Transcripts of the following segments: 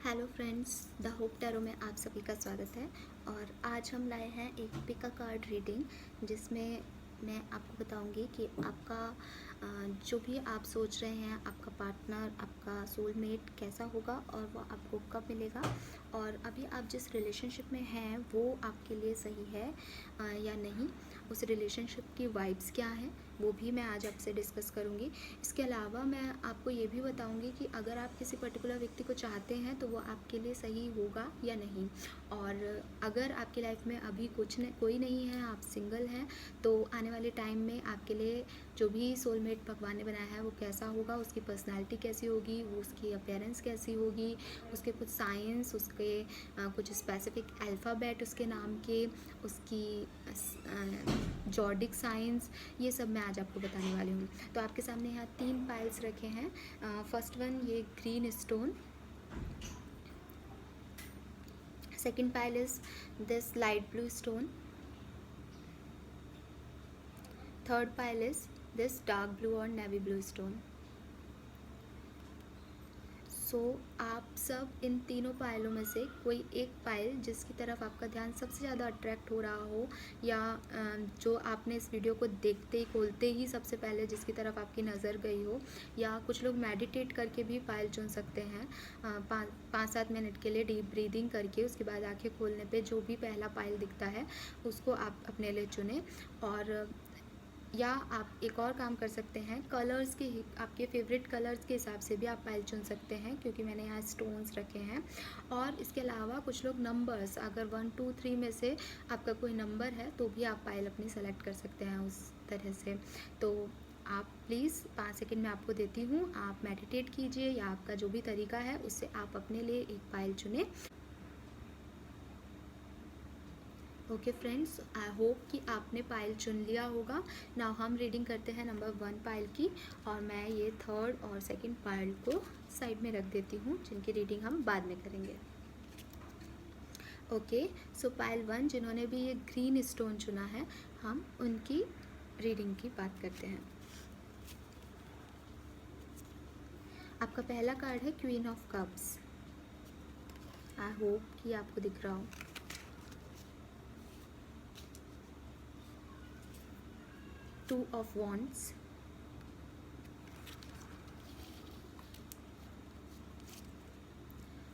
Hello friends, the hope tarot में आप सभी का स्वागत है। और आज हम लाए हैं एक पिक अ कार्ड रीडिंग, जिसमें मैं आपको बताऊंगी कि आपका जो भी आप सोच रहे हैं, आपका पार्टनर, आपका सोलमेट कैसा होगा और वो आपको कब मिलेगा, और अभी आप जिस रिलेशनशिप में हैं वो आपके लिए सही है या नहीं, उस रिलेशनशिप की वाइब्स क्या हैं वो भी मैं आज आपसे डिस्कस करूँगी। इसके अलावा मैं आपको ये भी बताऊँगी कि अगर आप किसी पर्टिकुलर व्यक्ति को चाहते हैं तो वो आपके लिए सही होगा या नहीं, और अगर आपकी लाइफ में अभी कोई नहीं है, आप सिंगल हैं, तो आने वाले टाइम में आपके लिए जो भी सोलमेट भगवान ने बनाया है वो कैसा होगा, उसकी पर्सनैलिटी कैसी होगी, वो उसकी अपीयरेंस कैसी होगी, उसके कुछ साइंस, उसके कुछ स्पेसिफिक अल्फ़ाबेट उसके नाम के, उसकी जॉर्डिक साइंस, ये सब मैं आज आपको बताने वाली हूँ। तो आपके सामने यहाँ 3 पाइल्स रखे हैं। फर्स्ट वन ये green stone, second pile is this light blue stone, third pile is this dark blue और नेवी ब्लू स्टोन। सो आप सब इन तीनों पायलों में से कोई एक पायल जिसकी तरफ आपका ध्यान सबसे ज़्यादा अट्रैक्ट हो रहा हो, या जो आपने इस वीडियो को देखते ही खोलते ही सबसे पहले जिसकी तरफ आपकी नज़र गई हो, या कुछ लोग मेडिटेट करके भी पायल चुन सकते हैं 5-7 मिनट के लिए डीप ब्रीदिंग करके, उसके बाद आंखें खोलने पे जो भी पहला पायल दिखता है उसको आप अपने लिए चुनें। और या आप एक और काम कर सकते हैं, कलर्स के आपके फेवरेट कलर्स के हिसाब से भी आप पायल चुन सकते हैं, क्योंकि मैंने यहाँ स्टोन्स रखे हैं। और इसके अलावा कुछ लोग नंबर्स, अगर 1 2 3 में से आपका कोई नंबर है तो भी आप पायल अपनी सेलेक्ट कर सकते हैं उस तरह से। तो आप प्लीज़ 5 सेकेंड में आपको देती हूँ, आप मेडिटेट कीजिए या आपका जो भी तरीका है उससे आप अपने लिए एक पायल चुनें। ओके फ्रेंड्स, आई होप कि आपने पायल चुन लिया होगा। नाउ हम रीडिंग करते हैं नंबर 1 पायल की, और मैं ये थर्ड और सेकंड पायल को साइड में रख देती हूँ, जिनकी रीडिंग हम बाद में करेंगे। ओके, सो पायल 1 जिन्होंने भी ये ग्रीन स्टोन चुना है, हम उनकी रीडिंग की बात करते हैं। आपका पहला कार्ड है queen of cups. I hope कि आपको दिख रहा हो। Two of Wands,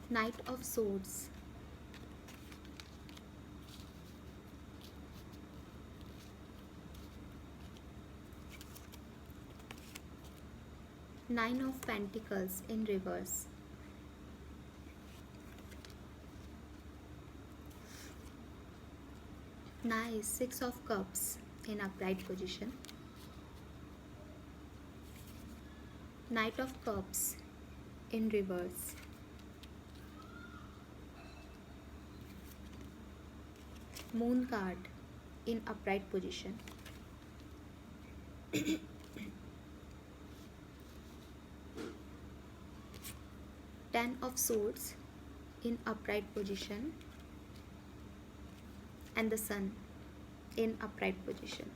Knight of Swords, Nine of Pentacles in reverse, nice, Six of Cups in upright position, Knight of Cups in reverse, Moon card in upright position, Ten of Swords in upright position, and the Sun in upright position.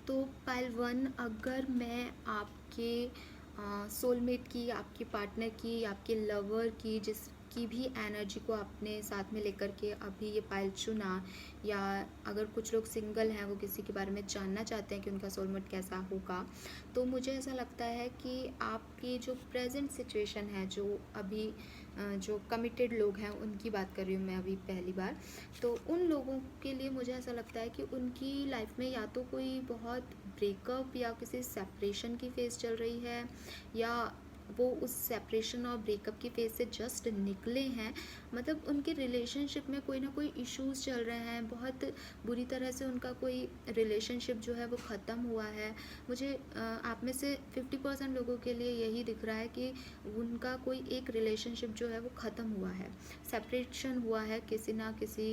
तो pile 1, अगर मैं आपके soulmate की, आपके partner की, आपके lover की, जिसकी भी एनर्जी को आपने साथ में लेकर के अभी ये पाइल चुना, या अगर कुछ लोग सिंगल हैं, वो किसी के बारे में जानना चाहते हैं कि उनका सोलमेट कैसा होगा, तो मुझे ऐसा लगता है कि आपकी जो प्रेजेंट सिचुएशन है, जो अभी जो कमिटेड लोग हैं उनकी बात कर रही हूँ मैं अभी पहली बार, तो उन लोगों के लिए मुझे ऐसा लगता है कि उनकी लाइफ में या तो कोई बहुत ब्रेकअप या किसी सेपरेशन की फेज़ चल रही है, या वो उस सेपरेशन और ब्रेकअप की फेज़ से जस्ट निकले हैं। मतलब उनके रिलेशनशिप में कोई ना कोई इश्यूज़ चल रहे हैं, बहुत बुरी तरह से उनका कोई रिलेशनशिप जो है वो ख़त्म हुआ है। मुझे आप में से 50% लोगों के लिए यही दिख रहा है कि उनका कोई एक रिलेशनशिप जो है वो ख़त्म हुआ है, सेपरेशन हुआ है किसी ना किसी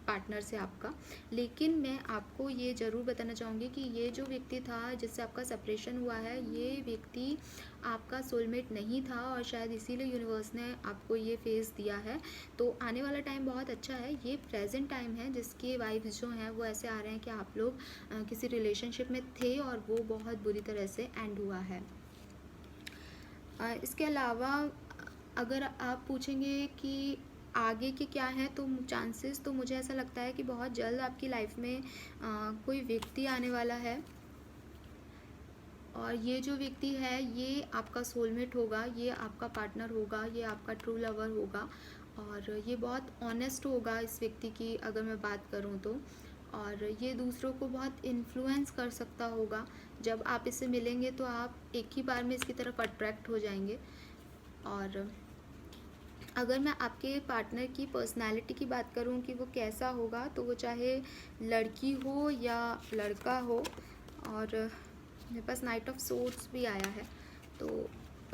पार्टनर से आपका। लेकिन मैं आपको ये ज़रूर बताना चाहूँगी कि ये जो व्यक्ति था जिससे आपका सेपरेशन हुआ है, ये व्यक्ति आपका सोलमेट नहीं था, और शायद इसीलिए यूनिवर्स ने आपको ये फेज़ दिया है। तो आने वाला टाइम बहुत अच्छा है, ये प्रेजेंट टाइम है जिसके वाइब्स जो हैं वो ऐसे आ रहे हैं कि आप लोग किसी रिलेशनशिप में थे और वो बहुत बुरी तरह से एंड हुआ है। इसके अलावा अगर आप पूछेंगे कि आगे के क्या हैं, तो चांसेस तो मुझे ऐसा लगता है कि बहुत जल्द आपकी लाइफ में कोई व्यक्ति आने वाला है, और ये जो व्यक्ति है ये आपका सोलमेट होगा, ये आपका पार्टनर होगा, ये आपका ट्रू लवर होगा, और ये बहुत ऑनेस्ट होगा इस व्यक्ति की अगर मैं बात करूँ तो। और ये दूसरों को बहुत इन्फ्लुएंस कर सकता होगा। जब आप इससे मिलेंगे तो आप एक ही बार में इसकी तरफ अट्रैक्ट हो जाएंगे। और अगर मैं आपके पार्टनर की पर्सनालिटी की बात करूं कि वो कैसा होगा, तो वो चाहे लड़की हो या लड़का हो, और मेरे पास नाइट ऑफ सोर्ड्स भी आया है, तो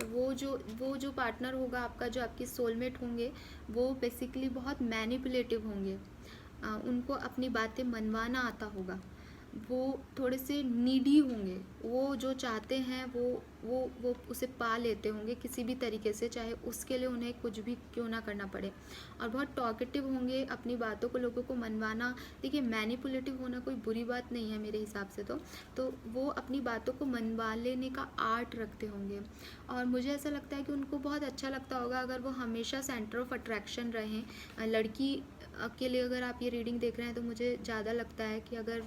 वो जो पार्टनर होगा आपका, जो आपके सोलमेट होंगे, वो बेसिकली बहुत मैनिपुलेटिव होंगे। उनको अपनी बातें मनवाना आता होगा। वो थोड़े से नीडी होंगे, वो जो चाहते हैं वो उसे पा लेते होंगे किसी भी तरीके से, चाहे उसके लिए उन्हें कुछ भी क्यों ना करना पड़े। और बहुत टॉकेटिव होंगे, अपनी बातों को लोगों को मनवाना। देखिए, मैनिपुलेटिव होना कोई बुरी बात नहीं है मेरे हिसाब से तो वो अपनी बातों को मनवा लेने का आर्ट रखते होंगे। और मुझे ऐसा लगता है कि उनको बहुत अच्छा लगता होगा अगर वो हमेशा सेंटर ऑफ अट्रैक्शन रहें। लड़की के लिए अगर आप ये रीडिंग देख रहे हैं, तो मुझे ज़्यादा लगता है कि अगर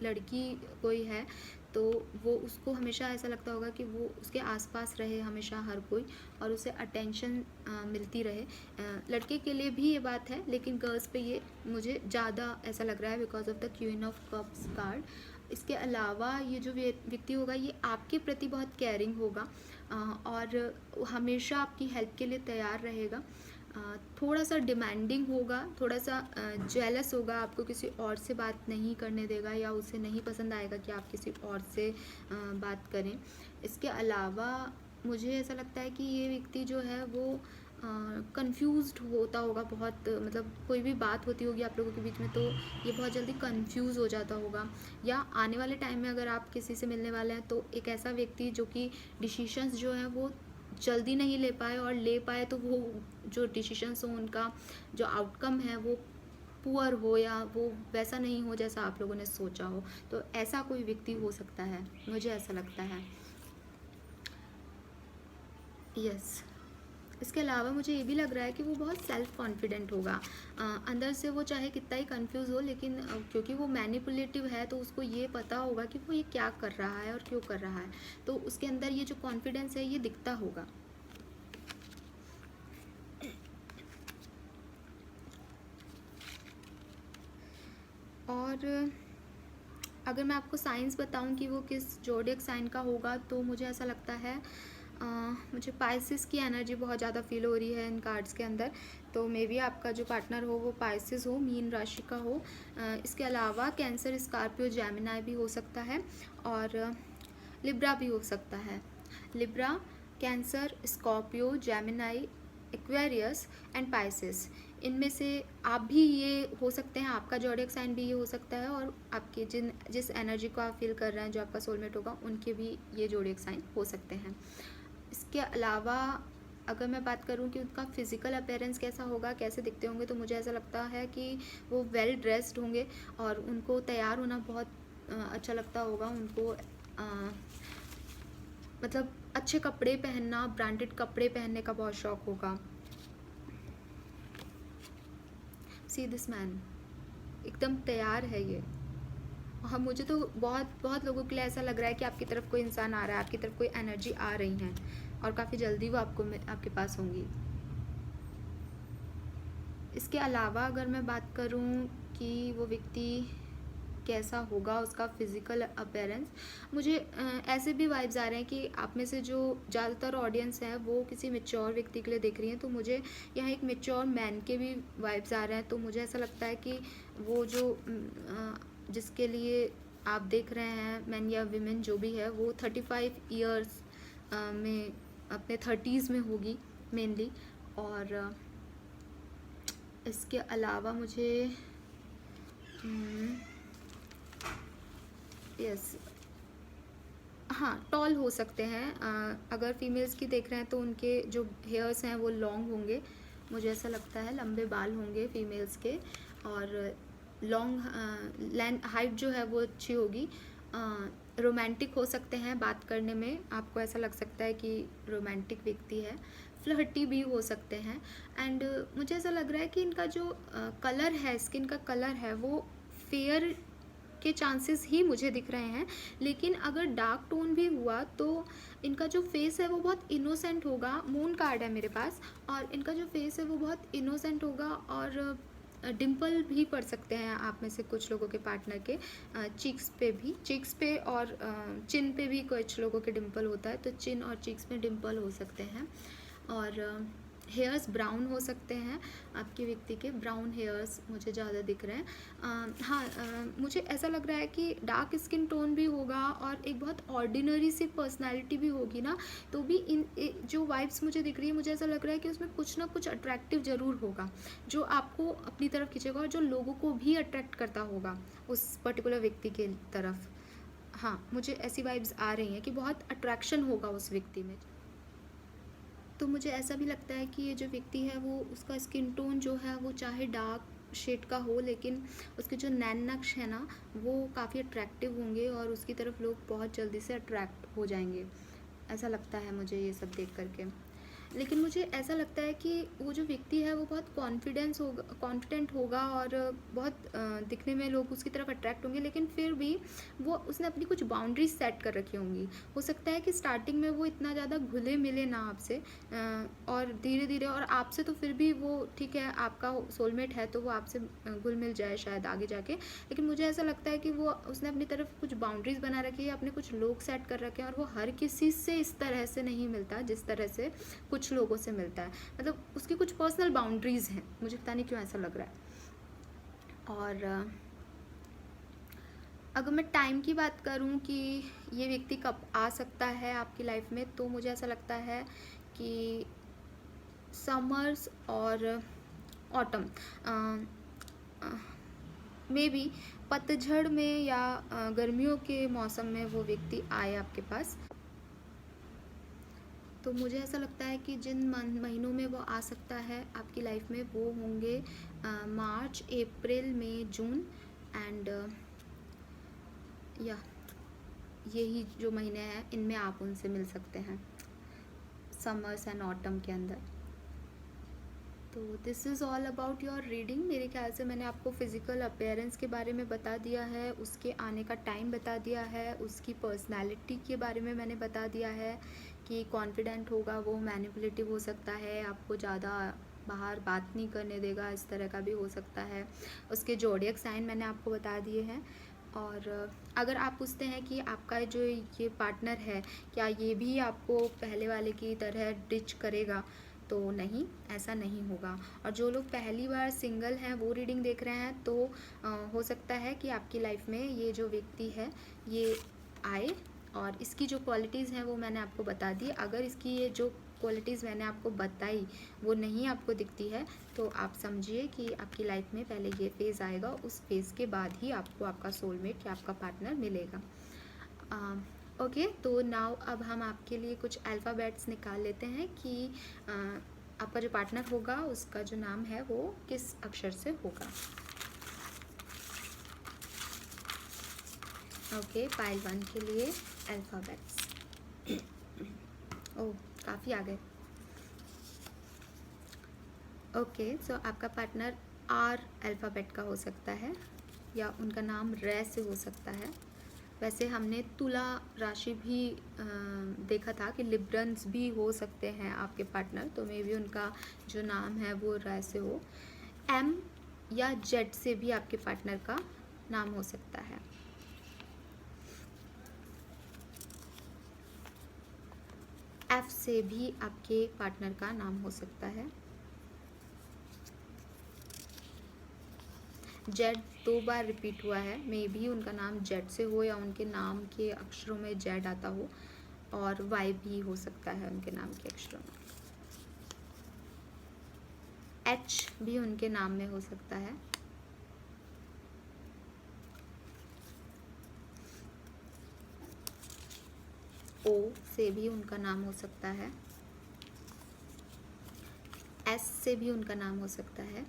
लड़की कोई है तो वो उसको हमेशा ऐसा लगता होगा कि वो उसके आसपास रहे हमेशा हर कोई, और उसे अटेंशन मिलती रहे। लड़के के लिए भी ये बात है, लेकिन गर्ल्स पे ये मुझे ज़्यादा ऐसा लग रहा है because of the queen of cups card. इसके अलावा ये जो व्यक्ति होगा ये आपके प्रति बहुत केयरिंग होगा, और हमेशा आपकी हेल्प के लिए तैयार रहेगा। थोड़ा सा डिमांडिंग होगा, थोड़ा सा जेलस होगा, आपको किसी और से बात नहीं करने देगा, या उसे नहीं पसंद आएगा कि आप किसी और से बात करें। इसके अलावा मुझे ऐसा लगता है कि ये व्यक्ति जो है वो कंफ्यूज्ड होता होगा बहुत, मतलब कोई भी बात होती होगी आप लोगों के बीच में तो ये बहुत जल्दी कंफ्यूज हो जाता होगा। या आने वाले टाइम में अगर आप किसी से मिलने वाले हैं, तो एक ऐसा व्यक्ति जो कि डिसीशंस जो है वो जल्दी नहीं ले पाए, और ले पाए तो वो जो डिसीशंस हो उनका जो आउटकम है वो पुअर हो, या वो वैसा नहीं हो जैसा आप लोगों ने सोचा हो। तो ऐसा कोई व्यक्ति हो सकता है, मुझे ऐसा लगता है। यस। इसके अलावा मुझे ये भी लग रहा है कि वो बहुत सेल्फ कॉन्फिडेंट होगा। अंदर से वो चाहे कितना ही कंफ्यूज हो, लेकिन क्योंकि वो मैनिपुलेटिव है तो उसको ये पता होगा कि वो ये क्या कर रहा है और क्यों कर रहा है, तो उसके अंदर ये जो कॉन्फिडेंस है ये दिखता होगा। और अगर मैं आपको साइंस बताऊं कि वो किस ज़ोडिएक साइन का होगा, तो मुझे ऐसा लगता है मुझे पाइसिस की एनर्जी बहुत ज़्यादा फील हो रही है इन कार्ड्स के अंदर। तो मे बी आपका जो पार्टनर हो वो पाइसिस हो, मीन राशि का हो। इसके अलावा कैंसर, स्कॉर्पियो, जेमिनी भी हो सकता है, और लिब्रा भी हो सकता है। Libra, cancer, Scorpio, Gemini, Aquarius and Pisces, इनमें से आप भी ये हो सकते हैं, आपका ज़ोडिएक साइन भी ये हो सकता है, और आपके जिस एनर्जी को आप फील कर रहे हैं जो आपका सोलमेट होगा उनके भी ये ज़ोडिएक साइन हो सकते हैं। इसके अलावा अगर मैं बात करूं कि उनका फिज़िकल अपीयरेंस कैसा होगा, कैसे दिखते होंगे, तो मुझे ऐसा लगता है कि वो वेल ड्रेस्ड होंगे, और उनको तैयार होना बहुत अच्छा लगता होगा। उनको मतलब अच्छे कपड़े पहनना, ब्रांडेड कपड़े पहनने का बहुत शौक होगा। सी दिस मैन, एकदम तैयार है ये। हाँ, मुझे तो बहुत बहुत लोगों के लिए ऐसा लग रहा है कि आपकी तरफ कोई इंसान आ रहा है, आपकी तरफ कोई एनर्जी आ रही है, और काफ़ी जल्दी वो आपके पास होंगी। इसके अलावा अगर मैं बात करूं कि वो व्यक्ति कैसा होगा, उसका फिज़िकल अपीयरेंस, मुझे ऐसे भी वाइब्स आ रहे हैं कि आप में से जो ज़्यादातर ऑडियंस है वो किसी मैच्योर व्यक्ति के लिए देख रही हैं, तो मुझे यहाँ एक मैच्योर मैन के भी वाइब्स आ रहे हैं। तो मुझे ऐसा लगता है कि वो जो जिसके लिए आप देख रहे हैं, मैन या विमेन जो भी है, वो 35 ईयर्स में अपने 30s में होगी मेनली। और इसके अलावा मुझे यस, हाँ, टॉल हो सकते हैं। अगर फीमेल्स की देख रहे हैं तो उनके जो हेयर्स हैं वो लॉन्ग होंगे, मुझे ऐसा लगता है लंबे बाल होंगे फीमेल्स के, और लॉन्ग लेंथ हाइट जो है वो अच्छी होगी। रोमांटिक हो सकते हैं बात करने में, आपको ऐसा लग सकता है कि रोमांटिक व्यक्ति है, फ्लर्टी भी हो सकते हैं। एंड मुझे ऐसा लग रहा है कि इनका जो कलर है, स्किन का कलर है, वो फेयर के चांसेस ही मुझे दिख रहे हैं। लेकिन अगर डार्क टोन भी हुआ तो इनका जो फेस है वो बहुत इनोसेंट होगा। मून कार्ड है मेरे पास, और इनका जो फेस है वो बहुत इनोसेंट होगा, और डिम्पल भी पड़ सकते हैं आप में से कुछ लोगों के पार्टनर के चीक्स पे और चिन पे भी कुछ लोगों के डिम्पल होता है, तो चिन और चीक्स में डिम्पल हो सकते हैं। और हेयर्स ब्राउन हो सकते हैं, आपके व्यक्ति के ब्राउन हेयर्स मुझे ज़्यादा दिख रहे हैं। मुझे ऐसा लग रहा है कि डार्क स्किन टोन भी होगा और एक बहुत ऑर्डिनरी सी पर्सनालिटी भी होगी ना, तो भी जो वाइब्स मुझे दिख रही है, मुझे ऐसा लग रहा है कि उसमें कुछ ना कुछ अट्रैक्टिव ज़रूर होगा जो आपको अपनी तरफ खींचेगा और जो लोगों को भी अट्रैक्ट करता होगा उस पर्टिकुलर व्यक्ति के तरफ। हाँ, मुझे ऐसी वाइब्स आ रही हैं कि बहुत अट्रैक्शन होगा उस व्यक्ति में। तो मुझे ऐसा भी लगता है कि ये जो व्यक्ति है वो, उसका स्किन टोन जो है वो चाहे डार्क शेड का हो, लेकिन उसके जो नैन नक्श है ना, वो काफ़ी अट्रैक्टिव होंगे और उसकी तरफ लोग बहुत जल्दी से अट्रैक्ट हो जाएंगे। ऐसा लगता है मुझे ये सब देख करके। लेकिन मुझे ऐसा लगता है कि वो जो व्यक्ति है वो बहुत कॉन्फिडेंट होगा और बहुत दिखने में लोग उसकी तरफ अट्रैक्ट होंगे, लेकिन फिर भी वो उसने अपनी कुछ बाउंड्रीज सेट कर रखी होंगी। हो सकता है कि स्टार्टिंग में वो इतना ज़्यादा घुले मिले ना आपसे, और धीरे धीरे, और आपसे तो फिर भी वो ठीक है, आपका सोलमेट है तो वो आपसे घुल मिल जाए शायद आगे जाके। लेकिन मुझे ऐसा लगता है कि वो उसने अपनी तरफ कुछ बाउंड्रीज बना रखी है, अपने कुछ लोग सेट कर रखे हैं, और वो हर किसी से इस तरह से नहीं मिलता जिस तरह से कुछ लोगों से मिलता है। मतलब उसकी कुछ पर्सनल बाउंड्रीज हैं, मुझे पता नहीं क्यों ऐसा लग रहा है। और अगर मैं टाइम की बात करूं कि ये व्यक्ति कब आ सकता है आपकी लाइफ में, तो मुझे ऐसा लगता है कि समर्स और ऑटम, मे बी पतझड़ में या गर्मियों के मौसम में वो व्यक्ति आए आपके पास। तो मुझे ऐसा लगता है कि जिन महीनों में वो आ सकता है आपकी लाइफ में, वो होंगे मार्च, अप्रैल, मई, जून एंड या यही जो महीने हैं इनमें आप उनसे मिल सकते हैं, समर्स एंड ऑटम के अंदर। तो this is all about your reading. मेरे ख्याल से मैंने आपको फिज़िकल अपीयरेंस के बारे में बता दिया है, उसके आने का टाइम बता दिया है, उसकी पर्सनैलिटी के बारे में मैंने बता दिया है कि कॉन्फिडेंट होगा, वो मैनिपुलेटिव हो सकता है, आपको ज़्यादा बाहर बात नहीं करने देगा, इस तरह का भी हो सकता है। उसके ज़ोडिएक साइन मैंने आपको बता दिए हैं। और अगर आप पूछते हैं कि आपका जो ये पार्टनर है, क्या ये भी आपको पहले वाले की तरह डिच करेगा, तो नहीं, ऐसा नहीं होगा। और जो लोग पहली बार सिंगल हैं वो रीडिंग देख रहे हैं, तो हो सकता है कि आपकी लाइफ में ये जो व्यक्ति है ये आए, और इसकी जो क्वालिटीज़ हैं वो मैंने आपको बता दी। अगर इसकी ये जो क्वालिटीज़ मैंने आपको बताई वो नहीं आपको दिखती है, तो आप समझिए कि आपकी लाइफ में पहले ये फेज़ आएगा, उस फेज़ के बाद ही आपको आपका सोलमेट या आपका पार्टनर मिलेगा। ओके, तो नाउ अब हम आपके लिए कुछ अल्फ़ाबेट्स निकाल लेते हैं कि आपका जो पार्टनर होगा उसका जो नाम है वो किस अक्षर से होगा। ओके, पाइल 1 के लिए अल्फ़ाबेट्स। ओह, काफ़ी आ गए। ओके, सो आपका पार्टनर आर अल्फ़ाबेट का हो सकता है, या उनका नाम रे से हो सकता है। वैसे हमने तुला राशि भी देखा था कि लिब्रन्स भी हो सकते हैं आपके पार्टनर, तो मे भी उनका जो नाम है वो रे से हो। एम या जेड से भी आपके पार्टनर का नाम हो सकता है। एफ से भी आपके पार्टनर का नाम हो सकता है। जेड 2 बार रिपीट हुआ है, मे भी उनका नाम जेड से हो या उनके नाम के अक्षरों में जेड आता हो, और वाई भी हो सकता है उनके नाम के अक्षरों में। एच भी उनके नाम में हो सकता है। ओ से भी उनका नाम हो सकता है। एस से भी उनका नाम हो सकता है।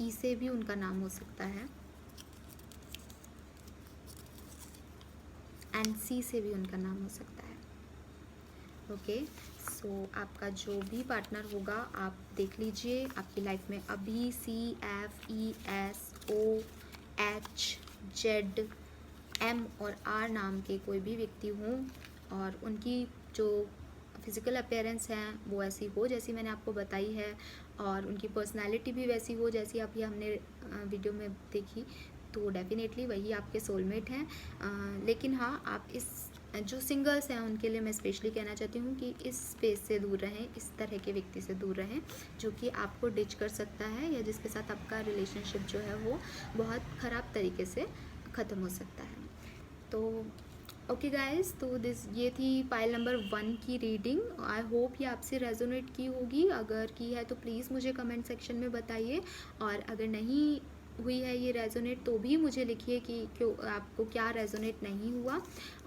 ई से भी उनका नाम हो सकता है। नैन्सी से भी उनका नाम हो सकता है। ओके, सो आपका जो भी पार्टनर होगा आप देख लीजिए, आपकी लाइफ में अभी CFESOHZM और R नाम के कोई भी व्यक्ति हों और उनकी जो फिज़िकल अपीयरेंस हैं वो ऐसी हो जैसी मैंने आपको बताई है, और उनकी पर्सनालिटी भी वैसी हो जैसी अभी हमने वीडियो में देखी, तो डेफिनेटली वही आपके सोलमेट हैं। लेकिन हाँ, आप इस जो सिंगल्स हैं उनके लिए मैं स्पेशली कहना चाहती हूँ कि इस स्पेस से दूर रहें, इस तरह के व्यक्ति से दूर रहें जो कि आपको डिच कर सकता है या जिसके साथ आपका रिलेशनशिप जो है वो बहुत ख़राब तरीके से ख़त्म हो सकता है। तो ओके गाइस, तो ये थी पाइल नंबर 1 की रीडिंग। आई होप ये आपसे रेजोनेट की होगी। अगर की है तो प्लीज़ मुझे कमेंट सेक्शन में बताइए, और अगर नहीं हुई है ये रेजोनेट तो भी मुझे लिखिए कि क्यों आपको क्या रेजोनेट नहीं हुआ।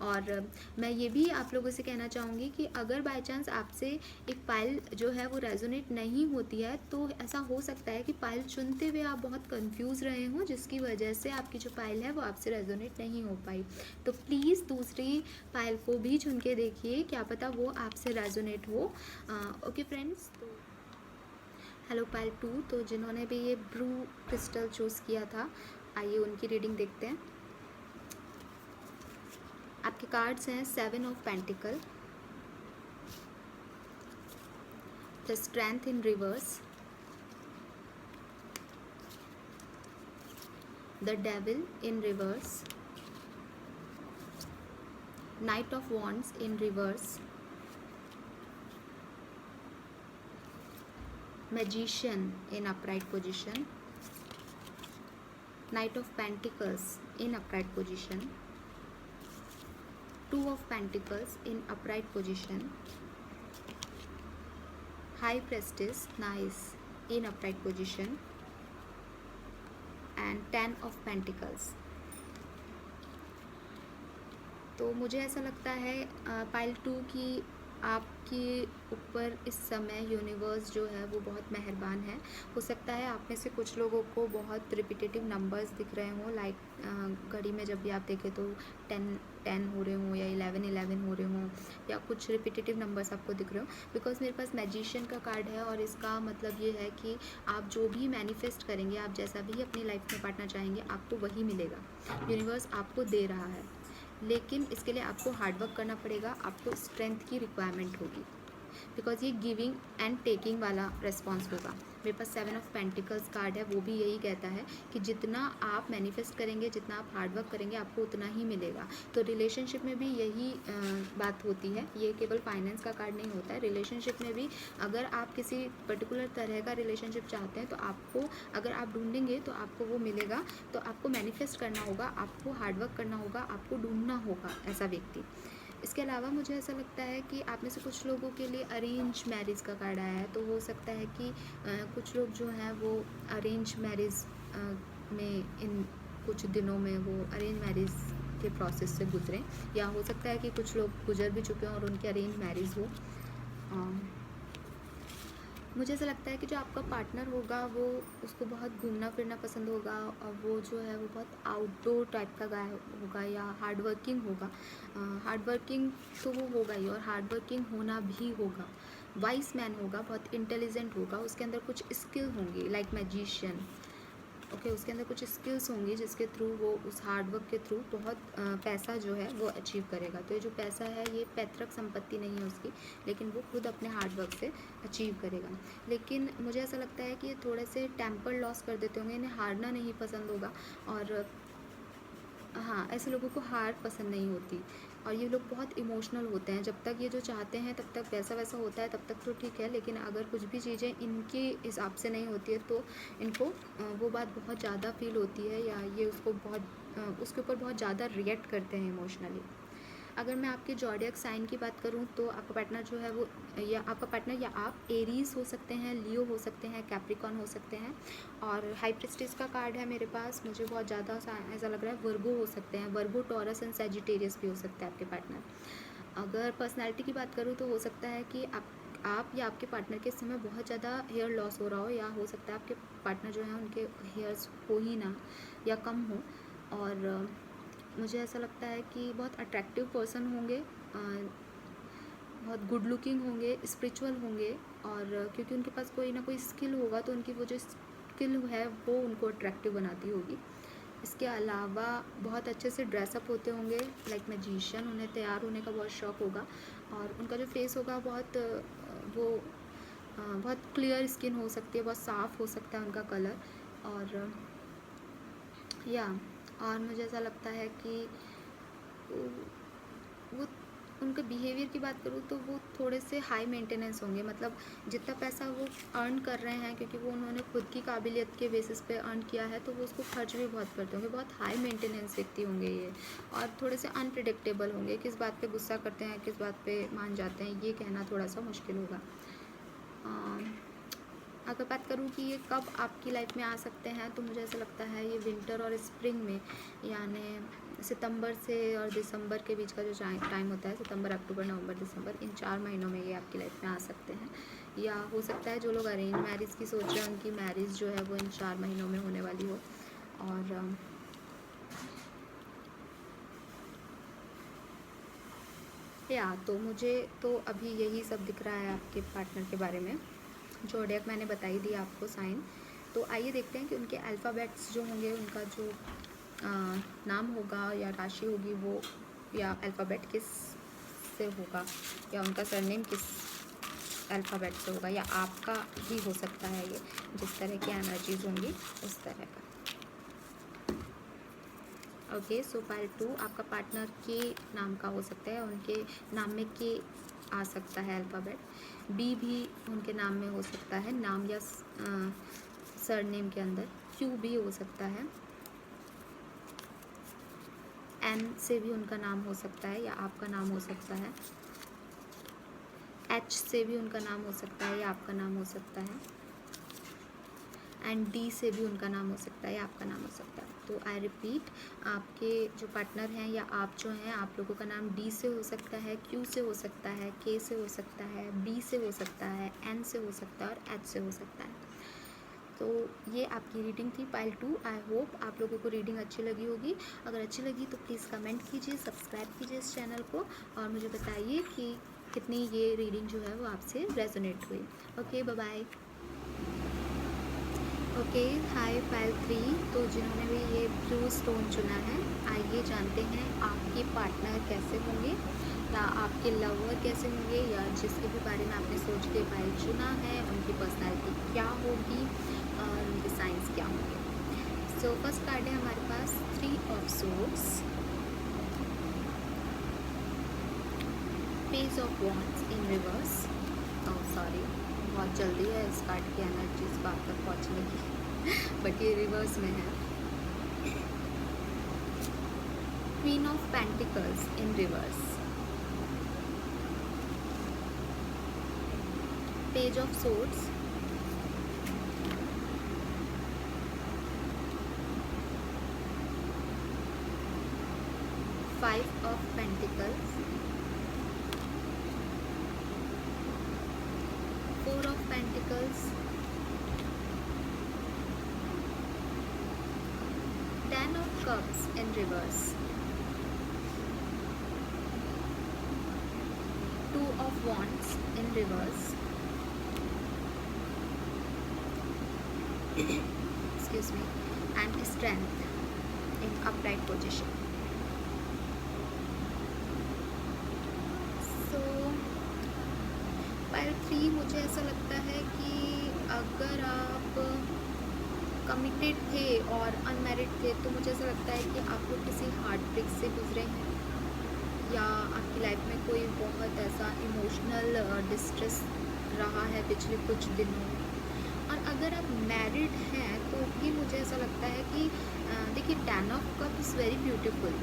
और मैं ये भी आप लोगों से कहना चाहूँगी कि अगर बाय चांस आपसे एक पाइल जो है वो रेजोनेट नहीं होती है तो ऐसा हो सकता है कि पाइल चुनते हुए आप बहुत कंफ्यूज रहे हों, जिसकी वजह से आपकी जो पाइल है वो आपसे रेजोनेट नहीं हो पाई। तो प्लीज़ दूसरी पाइल को भी चुन के देखिए, क्या पता वो आपसे रेजोनेट हो। ओके फ्रेंड्स, तो हेलो पाइल 2, तो जिन्होंने भी ये ब्रू क्रिस्टल चूज़ किया था, आइए उनकी रीडिंग देखते हैं। आपके कार्ड्स हैं 7 of pentacle, the strength in reverse, the devil in reverse, night of wands in reverse, magician in upright position, knight of pentacles in upright position, 2 of pentacles in upright position, high priestess nice in upright position, and 10 of pentacles। तो मुझे ऐसा लगता है pile 2 की आपके ऊपर इस समय यूनिवर्स जो है वो बहुत मेहरबान है। हो सकता है आप में से कुछ लोगों को बहुत रिपीटेटिव नंबर्स दिख रहे हों, लाइक घड़ी में जब भी आप देखें तो 10 हो रहे हों या 11 हो रहे हों, या कुछ रिपीटेटिव नंबर्स आपको दिख रहे हो। बिकॉज मेरे पास मैजिशियन का कार्ड है और इसका मतलब ये है कि आप जो भी मैनिफेस्ट करेंगे, आप जैसा भी अपनी लाइफ में पार्टनर चाहेंगे, आपको वही मिलेगा। यूनिवर्स आपको दे रहा है, लेकिन इसके लिए आपको हार्डवर्क करना पड़ेगा, आपको स्ट्रेंथ की रिक्वायरमेंट होगी, बिकॉज ये गिविंग एंड टेकिंग वाला रिस्पॉन्स होगा। मेरे पास 7 ऑफ पेंटिकल्स कार्ड है, वो भी यही कहता है कि जितना आप मैनिफेस्ट करेंगे, जितना आप हार्डवर्क करेंगे, आपको उतना ही मिलेगा। तो रिलेशनशिप में भी यही बात होती है, ये केवल फाइनेंस का कार्ड नहीं होता है। रिलेशनशिप में भी अगर आप किसी पर्टिकुलर तरह का रिलेशनशिप चाहते हैं तो आपको, अगर आप ढूंढेंगे तो आपको वो मिलेगा। तो आपको मैनिफेस्ट करना होगा, आपको हार्डवर्क करना होगा, आपको ढूंढना होगा ऐसा व्यक्ति। इसके अलावा मुझे ऐसा लगता है कि आप में से कुछ लोगों के लिए अरेंज मैरिज का कार्ड आया है, तो हो सकता है कि कुछ लोग जो हैं वो अरेंज मैरिज में इन कुछ दिनों में वो अरेंज मैरिज के प्रोसेस से गुजरें, या हो सकता है कि कुछ लोग गुजर भी चुके हों और उनकी अरेंज मैरिज हो। मुझे ऐसा लगता है कि जो आपका पार्टनर होगा वो, उसको बहुत घूमना फिरना पसंद होगा, और वो जो है वो बहुत आउटडोर टाइप का गाय होगा या हार्ड वर्किंग होगा। हार्ड वर्किंग तो वो होगा ही, और हार्ड वर्किंग होना भी होगा। वाइस मैन होगा, बहुत इंटेलिजेंट होगा, उसके अंदर कुछ स्किल होंगी, लाइक मैजिशियन। ओके, उसके अंदर कुछ स्किल्स होंगी जिसके थ्रू वो उस हार्ड वर्क के थ्रू बहुत पैसा जो है वो अचीव करेगा। तो ये जो पैसा है ये पैतृक संपत्ति नहीं है उसकी, लेकिन वो खुद अपने हार्ड वर्क से अचीव करेगा। लेकिन मुझे ऐसा लगता है कि ये थोड़े से टेम्पर लॉस कर देते होंगे, इन्हें हारना नहीं पसंद होगा, और हाँ, ऐसे लोगों को हार पसंद नहीं होती, और ये लोग बहुत इमोशनल होते हैं। जब तक ये जो चाहते हैं तब तक वैसा वैसा होता है, तब तक तो ठीक है, लेकिन अगर कुछ भी चीज़ें इनके हिसाब से नहीं होती है तो इनको वो बात बहुत ज़्यादा फील होती है, या ये उसको बहुत उसके ऊपर बहुत ज़्यादा रिएक्ट करते हैं इमोशनली। अगर मैं आपके ज़ोडिएक साइन की बात करूं तो आपका पार्टनर जो है वो, या आपका पार्टनर या आप एरीज हो सकते हैं, लियो हो सकते हैं, कैप्रिकॉन हो सकते हैं। और हाई प्रिस्टेस का कार्ड है मेरे पास, मुझे बहुत ज़्यादा ऐसा लग रहा है वर्गो हो सकते हैं, वर्गो, टॉरस एंड सैजिटेरियस भी हो सकता है आपके पार्टनर। अगर पर्सनैलिटी की बात करूँ तो हो सकता है कि आप या आपके पार्टनर के समय बहुत ज़्यादा हेयर लॉस हो रहा हो, या हो सकता है आपके पार्टनर जो है उनके हेयर्स हो ही ना या कम हो। और मुझे ऐसा लगता है कि बहुत अट्रैक्टिव पर्सन होंगे, बहुत गुड लुकिंग होंगे, स्पिरिचुअल होंगे, और क्योंकि उनके पास कोई ना कोई स्किल होगा तो उनकी वो जो स्किल है वो उनको अट्रैक्टिव बनाती होगी। इसके अलावा बहुत अच्छे से ड्रेसअप होते होंगे, लाइक मैजिशियन, उन्हें तैयार होने का बहुत शौक़ होगा, और उनका जो फेस होगा बहुत क्लियर स्किन हो सकती है, बहुत साफ़ हो सकता है उनका कलर। और या और मुझे ऐसा लगता है कि वो उनके बिहेवियर की बात करूँ तो वो थोड़े से हाई मेंटेनेंस होंगे, मतलब जितना पैसा वो अर्न कर रहे हैं क्योंकि वो उन्होंने खुद की काबिलियत के बेसिस पे अर्न किया है, तो वो उसको खर्च भी बहुत करते होंगे। बहुत हाई मेंटेनेंस व्यक्ति होंगे ये, और थोड़े से अनप्रिडिक्टेबल होंगे, किस बात पे गुस्सा करते हैं, किस बात पे मान जाते हैं, ये कहना थोड़ा सा मुश्किल होगा। अगर बात करूँ कि ये कब आपकी लाइफ में आ सकते हैं, तो मुझे ऐसा लगता है ये विंटर और स्प्रिंग में, यानी सितंबर से और दिसंबर के बीच का जो टाइम होता है, सितंबर, अक्टूबर, नवंबर, दिसंबर, इन 4 महीनों में ये आपकी लाइफ में आ सकते हैं। या हो सकता है जो लोग अरेंज मैरिज की सोच रहे हैं उनकी मैरिज जो है वो इन 4 महीनों में होने वाली हो। और तो मुझे तो अभी यही सब दिख रहा है आपके पार्टनर के बारे में। ज़ोडिएक मैंने बताई दी आपको साइन। तो आइए देखते हैं कि उनके अल्फ़ाबेट्स जो होंगे, उनका जो नाम होगा या राशि होगी वो, या अल्फ़ाबेट किस से होगा, या उनका सरनेम किस अल्फ़ाबेट से होगा, या आपका भी हो सकता है ये, जिस तरह की एनर्जीज होंगी उस तरह का। ओके, सो पाइल 2 आपका पार्टनर के नाम का हो सकता है, उनके नाम में के आ सकता है अल्फ़ाबेट। बी भी उनके नाम में हो सकता है, नाम या सरनेम के अंदर। क्यू भी हो सकता है। एन से भी उनका नाम हो सकता है या आपका नाम हो सकता है। एच से भी उनका नाम हो सकता है या आपका नाम हो सकता है। एंड डी से भी उनका नाम हो सकता है या आपका नाम हो सकता है। तो आई रिपीट, आपके जो पार्टनर हैं या आप जो हैं, आप लोगों का नाम डी से हो सकता है, क्यू से हो सकता है, के से हो सकता है, बी से हो सकता है, एन से हो सकता है और एच से हो सकता है। तो ये आपकी रीडिंग थी पाइल 2। आई होप आप लोगों को रीडिंग अच्छी लगी होगी। अगर अच्छी लगी तो प्लीज़ कमेंट कीजिए, सब्सक्राइब कीजिए इस चैनल को, और मुझे बताइए कि कितनी ये रीडिंग जो है वो आपसे रेजोनेट हुई। Okay, bye bye. ओके, हाय पाइल 3। तो जिन्होंने भी ये ब्लू स्टोन चुना है, आइए जानते हैं आपके पार्टनर कैसे होंगे, या आपके लवर कैसे होंगे, या जिसके भी बारे में आपने सोच के पाइल चुना है उनकी पर्सनैलिटी क्या होगी और उनके साइंस क्या होंगे। सो फर्स्ट कार्ड है हमारे पास 3 of swords, page of wands in reverse. Sorry, बहुत जल्दी है इस कार्ड की एनर्जीज को आप तक पहुँचने की, बट ये रिवर्स में है। Queen of pentacles in reverse, page of swords, five of pentacles, 4 of Pentacles, 10 of Cups in reverse, 2 of Wands in reverse, excuse me, and Strength in upright position. So pile 3 मुझे ऐसा लगता है कि अगर आप committed थे और unmarried थे, तो मुझे ऐसा लगता है कि आप लोग किसी हार्ट ब्रेक से गुजरे हैं, या आपकी लाइफ में कोई बहुत ऐसा इमोशनल डिस्ट्रेस रहा है पिछले कुछ दिनों। और अगर आप मैरिड हैं तो भी मुझे ऐसा लगता है कि देखिए, 10 of cup is very beautiful,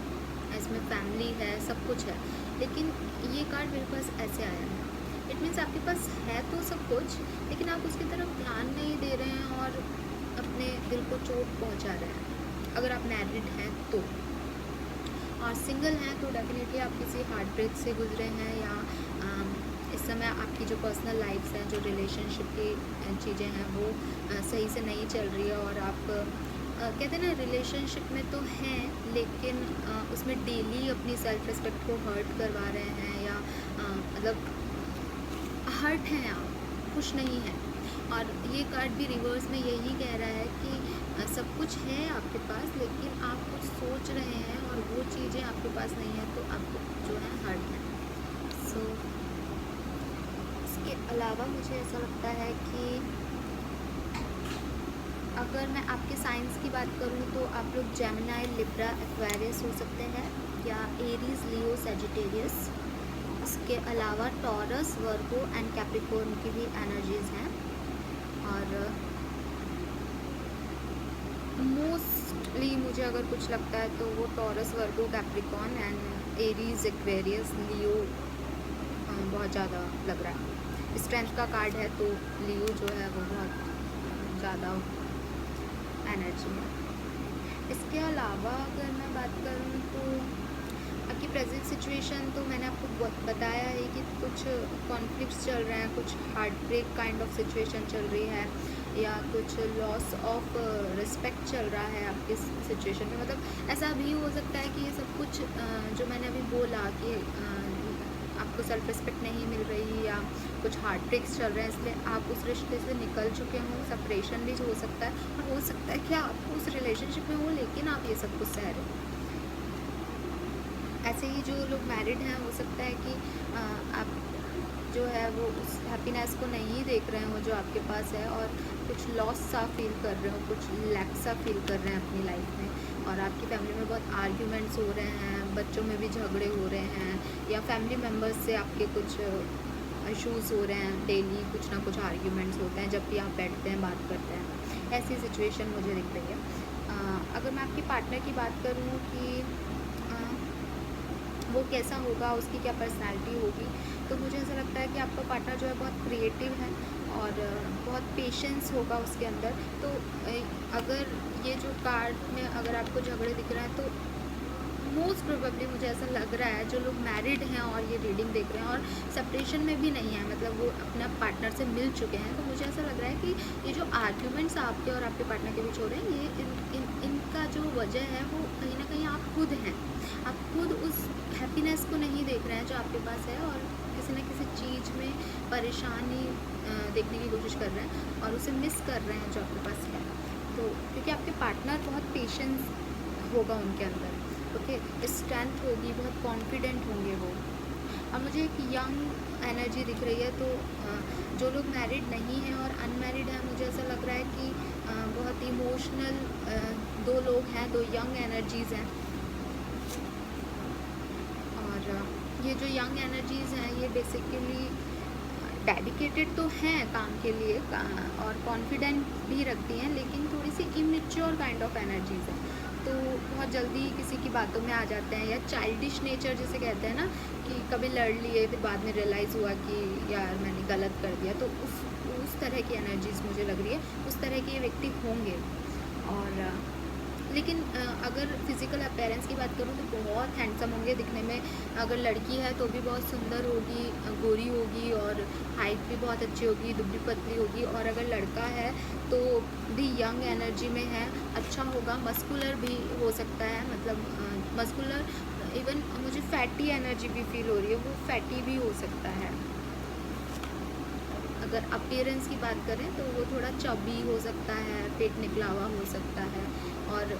इसमें फैमिली है, सब कुछ है, लेकिन ये कार्ड मेरे पास ऐसे आया है। इट मीन्स आपके पास है तो सब कुछ, लेकिन आप उसकी तरफ ध्यान नहीं दे रहे हैं और अपने दिल को चोट पहुंचा रहे हैं, अगर आप मैरिड हैं तो। और सिंगल हैं तो डेफिनेटली आप किसी हार्ट ब्रेक से गुजरे हैं, या इस समय आपकी जो पर्सनल लाइफ्स हैं, जो रिलेशनशिप की चीज़ें हैं वो सही से नहीं चल रही है, और आप कहते हैं ना रिलेशनशिप में तो हैं, लेकिन उसमें डेली अपनी सेल्फ रिस्पेक्ट को हर्ट करवा रहे हैं, या मतलब हर्ट हैं आप, खुश नहीं हैं। और ये कार्ड भी रिवर्स में यही कह रहा है कि सब कुछ है आपके पास, लेकिन आप कुछ सोच रहे हैं और वो चीज़ें आपके पास नहीं है, तो आपको जो है हर्ट है। सो इसके अलावा मुझे ऐसा लगता है कि अगर मैं आपके साइंस की बात करूँ तो आप लोग जेमिनी, लिब्रा, एक्वेरियस हो सकते हैं, या एरीज, लियो, सजिटेरियस। इसके अलावा टॉरस, वर्गो एंड कैप्रिकॉर्न की भी एनर्जीज़ हैं। और मोस्टली मुझे अगर कुछ लगता है तो वो Taurus, Virgo, Capricorn and Aries, Aquarius, Leo बहुत ज़्यादा लग रहा है। स्ट्रेंथ का कार्ड है तो लियो जो है वो बहुत ज़्यादा एनर्जी है। इसके अलावा अगर मैं बात करूँ तो आपकी प्रेजेंट सिचुएशन तो मैंने आपको बताया है कि कुछ कॉन्फ्लिक्ट्स चल रहे हैं, कुछ heartbreak kind of situation चल रही है, या कुछ लॉस ऑफ रिस्पेक्ट चल रहा है आपकी सिचुएशन में। मतलब ऐसा भी हो सकता है कि ये सब कुछ जो मैंने अभी बोला कि आपको सेल्फ रिस्पेक्ट नहीं मिल रही, या कुछ हार्ट ब्रेक्स चल रहे हैं, इसलिए आप उस रिश्ते से निकल चुके हों, सेपरेशन भी हो सकता है, और हो सकता है कि आप उस रिलेशनशिप में हो लेकिन आप ये सब कुछ सह रहे हो। ऐसे ही जो लोग मैरिड हैं, हो सकता है कि आप जो है वो उस हैप्पीनेस को नहीं देख रहे हो जो आपके पास है, और कुछ लॉस सा फील कर रहे हो, कुछ लैक सा फील कर रहे हैं अपनी लाइफ में, और आपकी फैमिली में बहुत आर्ग्यूमेंट्स हो रहे हैं, बच्चों में भी झगड़े हो रहे हैं, या फैमिली मेम्बर्स से आपके कुछ इश्यूज़ हो रहे हैं, डेली कुछ ना कुछ आर्ग्यूमेंट्स होते हैं जब भी आप बैठते हैं, बात करते हैं। ऐसी सिचुएशन मुझे दिख रही है। अगर मैं आपके पार्टनर की बात करूँ कि वो कैसा होगा, उसकी क्या पर्सनैलिटी होगी, तो मुझे ऐसा लगता है कि आपका पार्टनर जो है बहुत क्रिएटिव है, और बहुत पेशेंस होगा उसके अंदर। तो अगर ये जो कार्ड में अगर आपको झगड़े दिख रहे हैं, तो मोस्ट प्रोबेबली मुझे ऐसा लग रहा है जो लोग मैरिड हैं और ये रीडिंग देख रहे हैं और सेपरेशन में भी नहीं है, मतलब वो अपने पार्टनर से मिल चुके हैं, तो मुझे ऐसा लग रहा है कि ये जो आर्ग्यूमेंट्स आपके और आपके पार्टनर के बीच हो रहे हैं, ये इनका जो वजह है वो कहीं ना कहीं आप खुद हैं। आप खुद उस हैप्पीनेस को नहीं देख रहे हैं जो आपके पास है, और किसी न किसी चीज़ में परेशानी देखने की कोशिश कर रहे हैं, और उसे मिस कर रहे हैं जो आपके पास है। तो क्योंकि आपके पार्टनर बहुत पेशेंस होगा उनके अंदर, ओके, स्ट्रेंथ होगी, बहुत कॉन्फिडेंट होंगे वो। और मुझे एक यंग एनर्जी दिख रही है, तो जो लोग मैरिड नहीं हैं और अनमैरिड हैं, मुझे ऐसा लग रहा है कि बहुत इमोशनल दो लोग हैं, दो यंग एनर्जीज़ हैं। और ये जो यंग एनर्जीज़ हैं, ये बेसिकली डेडिकेटेड तो हैं काम के लिए और कॉन्फिडेंट भी रखती हैं, लेकिन थोड़ी सी इमेच्योर काइंड ऑफ एनर्जीज़ हैं, तो बहुत जल्दी किसी की बातों में आ जाते हैं, या चाइल्डिश नेचर जिसे कहते हैं ना, कि कभी लड़ लिए फिर बाद में रियलाइज़ हुआ कि यार मैंने गलत कर दिया, तो उस तरह की एनर्जीज़ मुझे लग रही है, उस तरह के व्यक्ति होंगे। और लेकिन अगर फिज़िकल अपीयरेंस की बात करूँ तो बहुत हैंडसम होंगे दिखने में। अगर लड़की है तो भी बहुत सुंदर होगी, गोरी होगी, और हाइट भी बहुत अच्छी होगी, दुबली पतली होगी। और अगर लड़का है तो भी यंग एनर्जी में है, अच्छा होगा, मस्कुलर भी हो सकता है, मतलब मस्कुलर, इवन मुझे फैटी एनर्जी भी फील हो रही है, वो फैटी भी हो सकता है। अगर अपीयरेंस की बात करें तो वो थोड़ा चबी हो सकता है, पेट निकला हुआ हो सकता है, और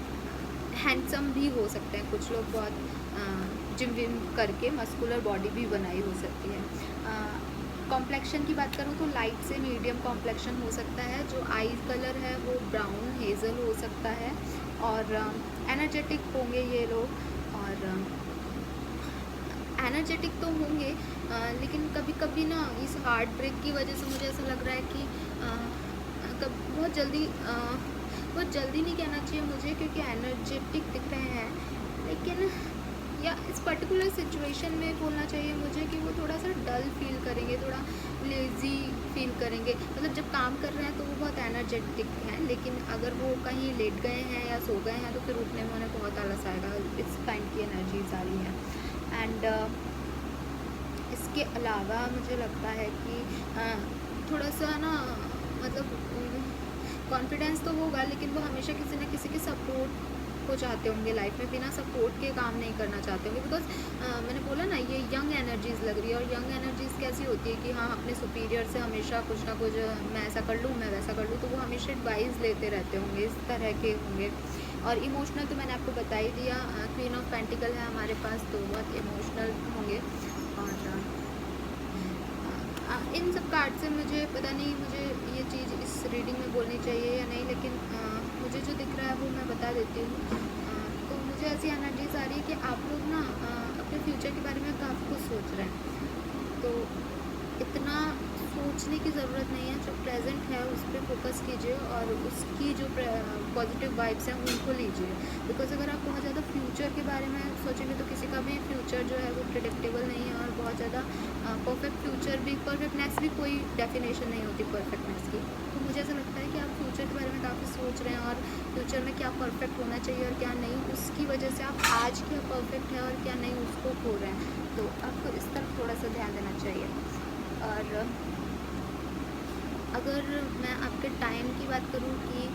हैंडसम भी हो सकते हैं। कुछ लोग बहुत जिम विम करके मस्कुलर बॉडी भी बनाई हो सकती है। कॉम्प्लेक्शन की बात करूँ तो लाइट से मीडियम कॉम्प्लेक्शन हो सकता है। जो आई कलर है वो ब्राउन हेज़ल हो सकता है, और एनर्जेटिक होंगे ये लोग, और एनर्जेटिक तो होंगे, लेकिन कभी कभी ना इस हार्ट ब्रेक की वजह से मुझे ऐसा लग रहा है कि बहुत जल्दी नहीं कहना चाहिए मुझे, क्योंकि एनर्जेटिक दिख रहे हैं, लेकिन या इस पर्टिकुलर सिचुएशन में बोलना चाहिए मुझे कि वो थोड़ा सा डल फील करेंगे, थोड़ा लेज़ी फील करेंगे। मतलब जब काम कर रहे हैं तो वो बहुत एनर्जेटिक हैं, लेकिन अगर वो कहीं लेट गए हैं या सो गए हैं तो फिर उठने में उन्हें बहुत आलस आएगा। इस काइंड की एनर्जीज आ रही हैं। एंड इसके अलावा मुझे लगता है कि थोड़ा सा ना, मतलब कॉन्फिडेंस तो होगा, लेकिन वो हमेशा किसी न किसी के सपोर्ट को चाहते होंगे लाइफ में, बिना सपोर्ट के काम नहीं करना चाहते होंगे। बिकॉज मैंने बोला ना, ये यंग एनर्जीज़ लग रही है, और यंग एनर्जीज़ कैसी होती है कि हाँ, अपने सुपीरियर से हमेशा कुछ ना कुछ मैं ऐसा कर लूँ, मैं वैसा कर लूँ, तो वो हमेशा एडवाइस लेते रहते होंगे, इस तरह के होंगे। और इमोशनल तो मैंने आपको बता ही दिया, क्वीन ऑफ पेंटिकल है हमारे पास, तो बहुत इमोशनल होंगे। और इन सब कार्ड से मुझे पता नहीं, मुझे ये चीज़ इस रीडिंग में बोलनी चाहिए या नहीं, लेकिन मुझे जो दिख रहा है वो मैं बता देती हूँ। तो मुझे ऐसी एनर्जीज आ रही है कि आप लोग ना अपने फ्यूचर के बारे में काफ़ी कुछ सोच रहे हैं, तो इतना सोचने की ज़रूरत नहीं है। जो प्रेजेंट है उस पर फोकस कीजिए, और उसकी जो पॉजिटिव वाइब्स हैं उनको लीजिए। बिकॉज अगर आप बहुत ज़्यादा फ्यूचर के बारे में सोचेंगे तो किसी का भी फ्यूचर जो है वो प्रिडिक्टेबल नहीं है, और बहुत ज़्यादा परफेक्ट फ्यूचर भी, परफेक्टनेस भी कोई डेफिनेशन नहीं होती परफेक्टनेस की। तो मुझे ऐसा लगता है कि आप फ्यूचर के बारे में काफ़ी सोच रहे हैं, और फ्यूचर में क्या परफेक्ट होना चाहिए और क्या नहीं, उसकी वजह से आप आज क्या परफेक्ट है और क्या नहीं उसको खो रहे हैं। तो आपको इस तरफ थोड़ा सा ध्यान देना चाहिए। और अगर मैं आपके टाइम की बात करूं कि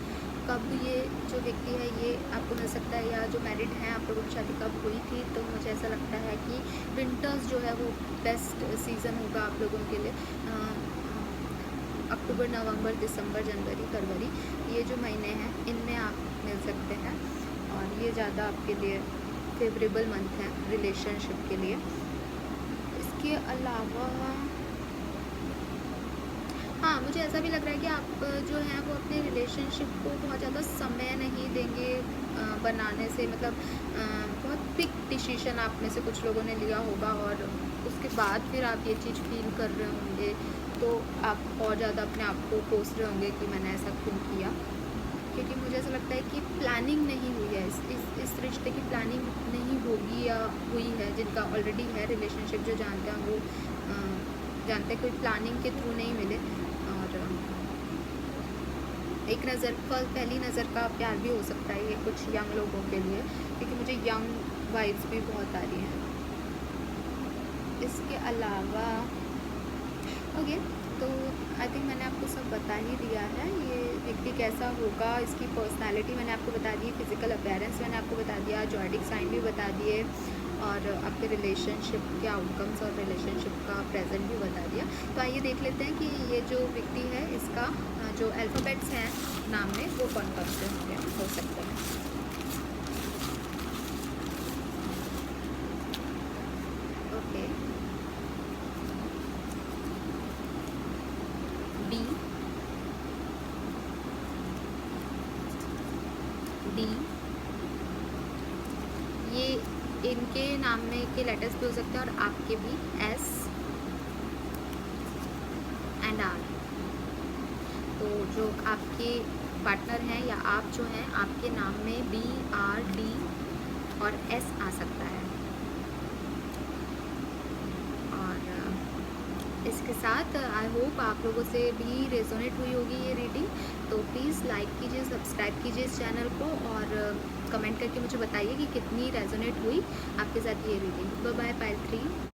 कब ये जो व्यक्ति है ये आपको मिल सकता है, या जो मैरिड हैं आप लोगों की शादी कब हुई थी, तो मुझे ऐसा लगता है कि विंटर्स जो है वो बेस्ट सीज़न होगा आप लोगों के लिए। अक्टूबर, नवंबर, दिसंबर, जनवरी, फरवरी, ये जो महीने हैं इनमें आप मिल सकते हैं, और ये ज़्यादा आपके लिए फेवरेबल मंथ हैं रिलेशनशिप के लिए। इसके अलावा हाँ, मुझे ऐसा भी लग रहा है कि आप जो हैं वो अपने रिलेशनशिप को बहुत ज़्यादा समय नहीं देंगे बनाने से, मतलब बहुत बिग डिसीजन आप में से कुछ लोगों ने लिया होगा, और उसके बाद फिर आप ये चीज़ फील कर रहे होंगे, तो आप और ज़्यादा अपने आप को कोस रहे होंगे कि मैंने ऐसा क्यों किया। क्योंकि मुझे ऐसा लगता है कि प्लानिंग नहीं हुई है, इस रिश्ते की प्लानिंग नहीं होगी या हुई है। जिनका ऑलरेडी है रिलेशनशिप, जो जानते हैं वो जानते हैं, कोई प्लानिंग के थ्रू नहीं मिले। और एक नज़र, पहली नज़र का प्यार भी हो सकता है ये कुछ यंग लोगों के लिए, क्योंकि मुझे यंग वाइब्स भी बहुत आ रही हैं। इसके अलावा ओके, तो आई थिंक मैंने आपको सब बता ही दिया है। ये व्यक्ति कैसा होगा, इसकी पर्सनालिटी मैंने आपको बता दी, फिजिकल अपीयरेंस मैंने आपको बता दिया, जॉडिक साइन भी बता दिए, और आपके रिलेशनशिप के आउटकम्स और रिलेशनशिप का प्रेजेंट भी बता दिया। तो आइए देख लेते हैं कि ये जो व्यक्ति है इसका जो अल्फ़ाबेट्स हैं नाम में वो कौन कौन से हो सकते हैं। ओके, बी, डी, ये इनके नाम में के लेटर्स भी हो सकते हैं, और आपके भी एस एंड आर। तो जो आपके पार्टनर हैं या आप जो हैं, आपके नाम में बी, आर, डी और एस आ सकता है। और इसके साथ आई होप आप लोगों से भी रेजोनेट हुई होगी ये रीडिंग। तो प्लीज़ लाइक कीजिए, सब्सक्राइब कीजिए इस चैनल को, और कमेंट करके मुझे बताइए कि कितनी रेजोनेट हुई आपके साथ ये रीडिंग। Bye bye, pile 3।